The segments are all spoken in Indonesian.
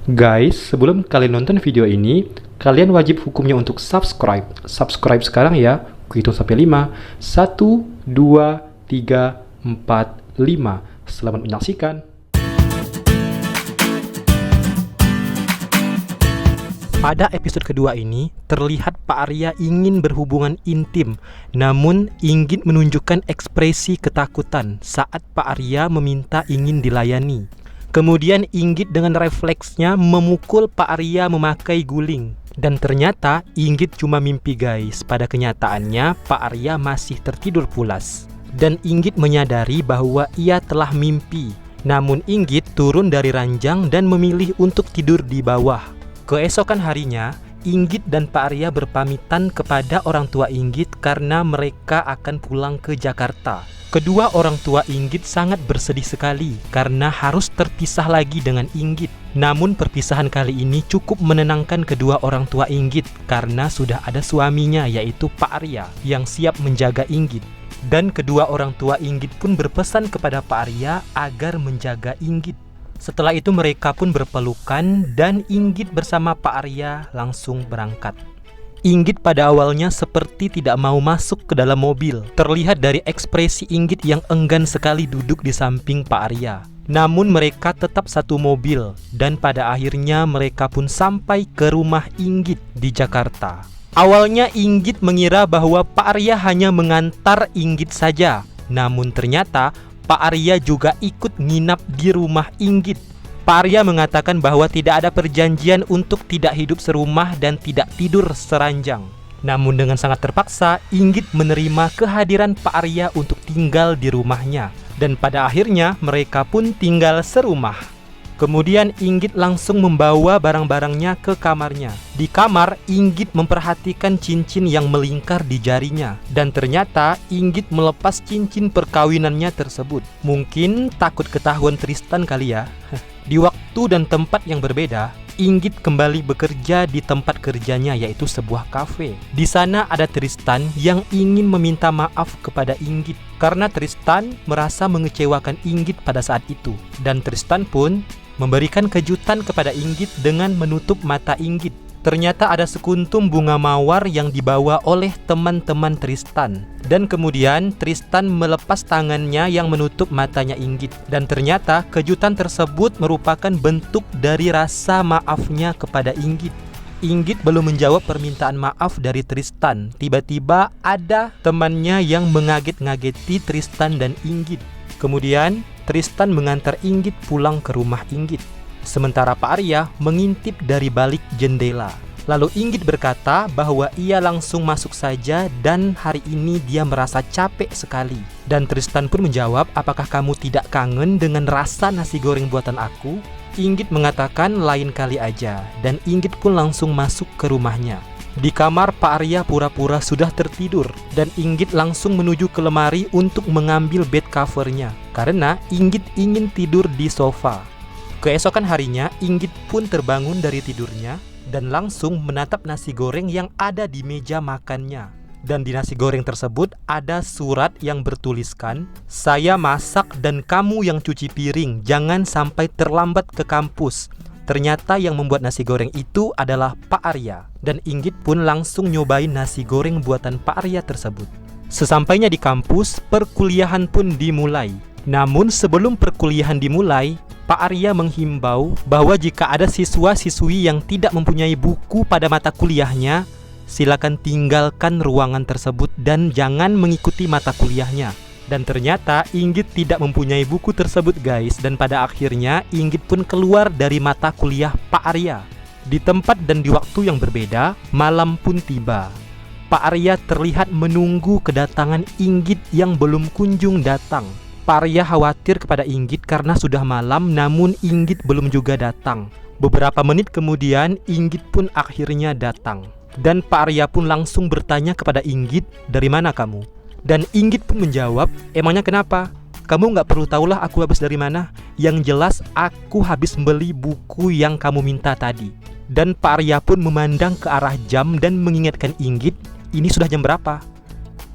Guys, sebelum kalian nonton video ini, kalian wajib hukumnya untuk subscribe. Subscribe sekarang ya. Kuhitung sampai 5. 1, 2, 3, 4, 5. Selamat menyaksikan. Pada episode kedua ini, terlihat Pak Arya ingin berhubungan intim, namun Inggit menunjukkan ekspresi ketakutan saat Pak Arya meminta ingin dilayani. Kemudian Inggit dengan refleksnya memukul Pak Arya memakai guling. Dan ternyata Inggit cuma mimpi guys. Pada kenyataannya Pak Arya masih tertidur pulas. Dan Inggit menyadari bahwa ia telah mimpi. Namun Inggit turun dari ranjang dan memilih untuk tidur di bawah. Keesokan harinya, Inggit dan Pak Arya berpamitan kepada orang tua Inggit karena mereka akan pulang ke Jakarta. Kedua orang tua Inggit sangat bersedih sekali karena harus terpisah lagi dengan Inggit. Namun perpisahan kali ini cukup menenangkan kedua orang tua Inggit karena sudah ada suaminya yaitu Pak Arya yang siap menjaga Inggit. Dan kedua orang tua Inggit pun berpesan kepada Pak Arya agar menjaga Inggit. Setelah itu mereka pun berpelukan dan Inggit bersama Pak Arya langsung berangkat. Inggit pada awalnya seperti tidak mau masuk ke dalam mobil. Terlihat dari ekspresi Inggit yang enggan sekali duduk di samping Pak Arya. Namun mereka tetap satu mobil dan pada akhirnya mereka pun sampai ke rumah Inggit di Jakarta. Awalnya Inggit mengira bahwa Pak Arya hanya mengantar Inggit saja. Namun ternyata Pak Arya juga ikut nginap di rumah Inggit. Pak Arya mengatakan bahwa tidak ada perjanjian untuk tidak hidup serumah dan tidak tidur seranjang. Namun dengan sangat terpaksa, Inggit menerima kehadiran Pak Arya untuk tinggal di rumahnya. Dan pada akhirnya mereka pun tinggal serumah. Kemudian Inggit langsung membawa barang-barangnya ke kamarnya. Di kamar, Inggit memperhatikan cincin yang melingkar di jarinya. Dan ternyata Inggit melepas cincin perkawinannya tersebut. Mungkin takut ketahuan Tristan kali ya. Di waktu dan tempat yang berbeda, Inggit kembali bekerja di tempat kerjanya yaitu sebuah kafe. Di sana ada Tristan yang ingin meminta maaf kepada Inggit karena Tristan merasa mengecewakan Inggit pada saat itu. Dan Tristan pun memberikan kejutan kepada Inggit dengan menutup mata Inggit. Ternyata ada sekuntum bunga mawar yang dibawa oleh teman-teman Tristan. Dan kemudian Tristan melepas tangannya yang menutup matanya Inggit. Dan ternyata kejutan tersebut merupakan bentuk dari rasa maafnya kepada Inggit. Inggit belum menjawab permintaan maaf dari Tristan. Tiba-tiba ada temannya yang mengaget-ngageti Tristan dan Inggit. Kemudian Tristan mengantar Inggit pulang ke rumah Inggit. Sementara Pak Arya mengintip dari balik jendela. Lalu Inggit berkata bahwa ia langsung masuk saja dan hari ini dia merasa capek sekali. Dan Tristan pun menjawab, apakah kamu tidak kangen dengan rasa nasi goreng buatan aku? Inggit mengatakan lain kali aja. Dan Inggit pun langsung masuk ke rumahnya. Di kamar Pak Arya pura-pura sudah tertidur dan Inggit langsung menuju ke lemari untuk mengambil bed covernya karena Inggit ingin tidur di sofa. Keesokan harinya Inggit pun terbangun dari tidurnya dan langsung menatap nasi goreng yang ada di meja makannya. Dan di nasi goreng tersebut ada surat yang bertuliskan, "Saya masak dan kamu yang cuci piring, jangan sampai terlambat ke kampus." Ternyata yang membuat nasi goreng itu adalah Pak Arya. Dan Inggit pun langsung nyobain nasi goreng buatan Pak Arya tersebut. Sesampainya di kampus, perkuliahan pun dimulai. Namun sebelum perkuliahan dimulai, Pak Arya menghimbau bahwa jika ada siswa-siswi yang tidak mempunyai buku pada mata kuliahnya, silakan tinggalkan ruangan tersebut dan jangan mengikuti mata kuliahnya. Dan ternyata Inggit tidak mempunyai buku tersebut guys. Dan pada akhirnya Inggit pun keluar dari mata kuliah Pak Arya. Di tempat dan di waktu yang berbeda, malam pun tiba. Pak Arya terlihat menunggu kedatangan Inggit yang belum kunjung datang. Pak Arya khawatir kepada Inggit karena sudah malam namun Inggit belum juga datang. Beberapa menit kemudian Inggit pun akhirnya datang. Dan Pak Arya pun langsung bertanya kepada Inggit, "Dari mana kamu?" Dan Inggit pun menjawab, "Emangnya kenapa? Kamu gak perlu tahulah aku habis dari mana. Yang jelas aku habis beli buku yang kamu minta tadi." Dan Pak Arya pun memandang ke arah jam dan mengingatkan Inggit, "Ini sudah jam berapa?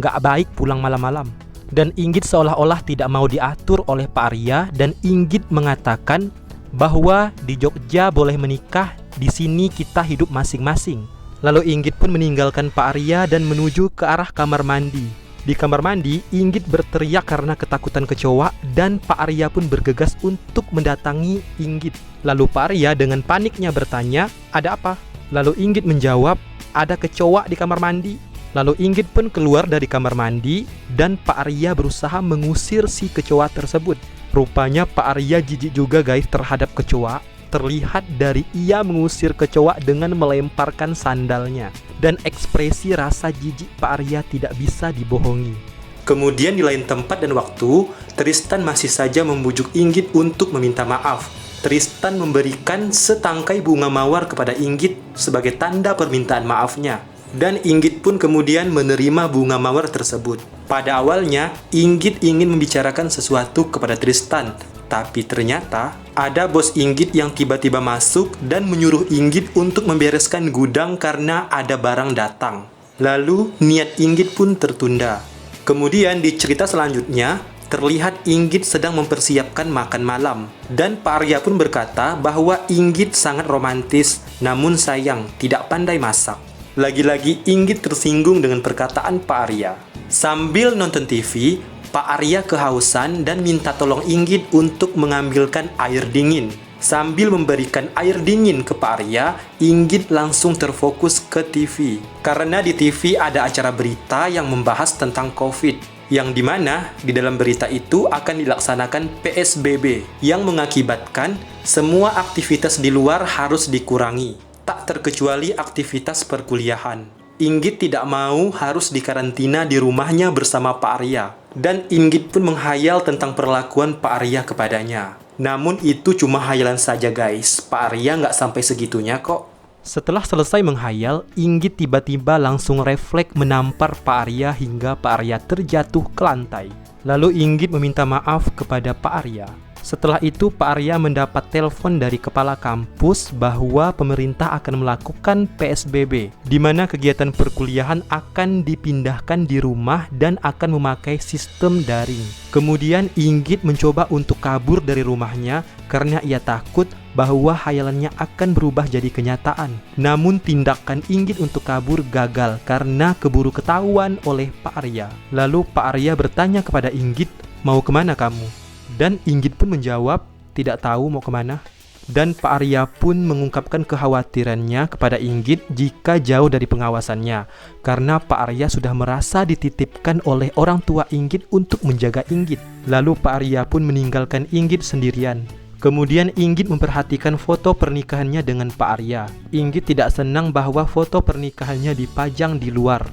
Gak baik pulang malam-malam." Dan Inggit seolah-olah tidak mau diatur oleh Pak Arya. Dan Inggit mengatakan bahwa di Jogja boleh menikah, di sini kita hidup masing-masing. Lalu Inggit pun meninggalkan Pak Arya dan menuju ke arah kamar mandi. Di kamar mandi, Inggit berteriak karena ketakutan kecoa dan Pak Arya pun bergegas untuk mendatangi Inggit. Lalu Pak Arya dengan paniknya bertanya, "Ada apa?" Lalu Inggit menjawab, "Ada kecoa di kamar mandi." Lalu Inggit pun keluar dari kamar mandi dan Pak Arya berusaha mengusir si kecoa tersebut. Rupanya Pak Arya jijik juga guys terhadap kecoa. Terlihat dari ia mengusir kecoa dengan melemparkan sandalnya. Dan ekspresi rasa jijik Pak Arya tidak bisa dibohongi. Kemudian di lain tempat dan waktu, Tristan masih saja membujuk Inggit untuk meminta maaf. Tristan memberikan setangkai bunga mawar kepada Inggit sebagai tanda permintaan maafnya. Dan Inggit pun kemudian menerima bunga mawar tersebut. Pada awalnya, Inggit ingin membicarakan sesuatu kepada Tristan. Tapi ternyata, ada bos Inggit yang tiba-tiba masuk dan menyuruh Inggit untuk membereskan gudang karena ada barang datang. Lalu, niat Inggit pun tertunda. Kemudian di cerita selanjutnya, terlihat Inggit sedang mempersiapkan makan malam. Dan Pak Arya pun berkata bahwa Inggit sangat romantis, namun sayang, tidak pandai masak. Lagi-lagi Inggit tersinggung dengan perkataan Pak Arya. Sambil nonton TV, Pak Arya kehausan dan minta tolong Inggit untuk mengambilkan air dingin. Sambil memberikan air dingin ke Pak Arya, Inggit langsung terfokus ke TV. Karena di TV ada acara berita yang membahas tentang COVID. Yang dimana di dalam berita itu akan dilaksanakan PSBB yang mengakibatkan semua aktivitas di luar harus dikurangi. Tak terkecuali aktivitas perkuliahan. Inggit tidak mau harus dikarantina di rumahnya bersama Pak Arya. Dan Inggit pun menghayal tentang perlakuan Pak Arya kepadanya. Namun itu cuma hayalan saja guys. Pak Arya nggak sampai segitunya kok. Setelah selesai menghayal, Inggit tiba-tiba langsung refleks menampar Pak Arya hingga Pak Arya terjatuh ke lantai. Lalu Inggit meminta maaf kepada Pak Arya. Setelah itu Pak Arya mendapat telepon dari kepala kampus bahwa pemerintah akan melakukan PSBB, di mana kegiatan perkuliahan akan dipindahkan di rumah dan akan memakai sistem daring. Kemudian Inggit mencoba untuk kabur dari rumahnya karena ia takut bahwa hayalannya akan berubah jadi kenyataan. Namun tindakan Inggit untuk kabur gagal karena keburu ketahuan oleh Pak Arya. Lalu Pak Arya bertanya kepada Inggit, "Mau kemana kamu?" Dan Inggit pun menjawab, "Tidak tahu mau kemana." Dan Pak Arya pun mengungkapkan kekhawatirannya kepada Inggit jika jauh dari pengawasannya. Karena Pak Arya sudah merasa dititipkan oleh orang tua Inggit untuk menjaga Inggit. Lalu Pak Arya pun meninggalkan Inggit sendirian. Kemudian Inggit memperhatikan foto pernikahannya dengan Pak Arya. Inggit tidak senang bahwa foto pernikahannya dipajang di luar.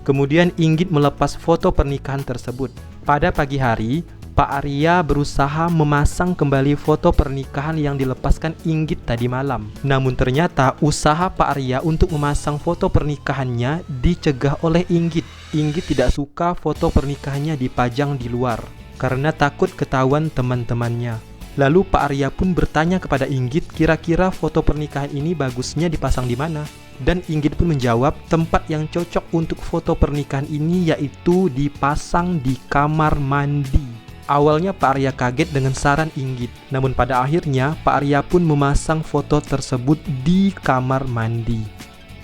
Kemudian Inggit melepas foto pernikahan tersebut. Pada pagi hari, Pak Arya berusaha memasang kembali foto pernikahan yang dilepaskan Inggit tadi malam. Namun ternyata usaha Pak Arya untuk memasang foto pernikahannya dicegah oleh Inggit. Inggit tidak suka foto pernikahannya dipajang di luar karena takut ketahuan teman-temannya. Lalu Pak Arya pun bertanya kepada Inggit kira-kira foto pernikahan ini bagusnya dipasang di mana. Dan Inggit pun menjawab tempat yang cocok untuk foto pernikahan ini yaitu dipasang di kamar mandi. Awalnya Pak Arya kaget dengan saran Inggit, namun pada akhirnya Pak Arya pun memasang foto tersebut di kamar mandi.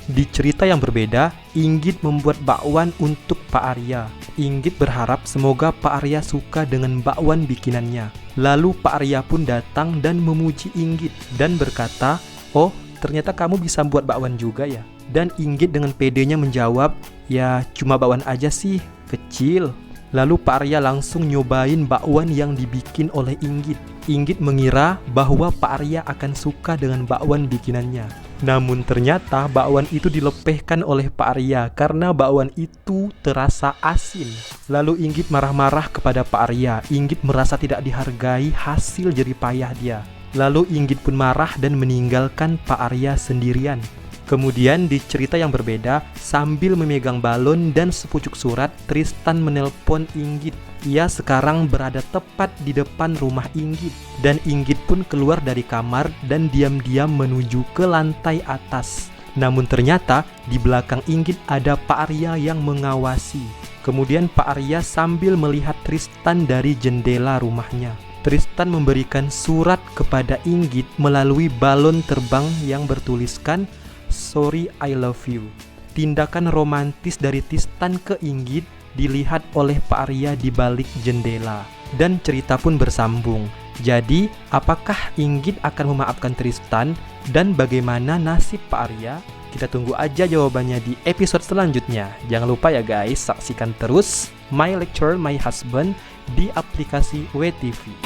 Di cerita yang berbeda, Inggit membuat bakwan untuk Pak Arya. Inggit berharap semoga Pak Arya suka dengan bakwan bikinannya. Lalu Pak Arya pun datang dan memuji Inggit dan berkata, "Oh, ternyata kamu bisa buat bakwan juga ya?" Dan Inggit dengan pedenya menjawab, "Ya cuma bakwan aja sih, kecil." Lalu Pak Arya langsung nyobain bakwan yang dibikin oleh Inggit. Inggit mengira bahwa Pak Arya akan suka dengan bakwan bikinannya. Namun ternyata bakwan itu dilepehkan oleh Pak Arya karena bakwan itu terasa asin. Lalu Inggit marah-marah kepada Pak Arya. Inggit merasa tidak dihargai hasil jerih payah dia. Lalu Inggit pun marah dan meninggalkan Pak Arya sendirian. Kemudian di cerita yang berbeda, sambil memegang balon dan sepucuk surat, Tristan menelpon Inggit. Ia sekarang berada tepat di depan rumah Inggit. Dan Inggit pun keluar dari kamar dan diam-diam menuju ke lantai atas. Namun ternyata di belakang Inggit ada Pak Arya yang mengawasi. Kemudian Pak Arya sambil melihat Tristan dari jendela rumahnya. Tristan memberikan surat kepada Inggit melalui balon terbang yang bertuliskan "Sorry I love you". Tindakan romantis dari Tristan ke Inggit dilihat oleh Pak Arya di balik jendela. Dan cerita pun bersambung. Jadi, apakah Inggit akan memaafkan Tristan? Dan bagaimana nasib Pak Arya? Kita tunggu aja jawabannya di episode selanjutnya. Jangan lupa ya guys, saksikan terus My Lecture My Husband di aplikasi WeTV.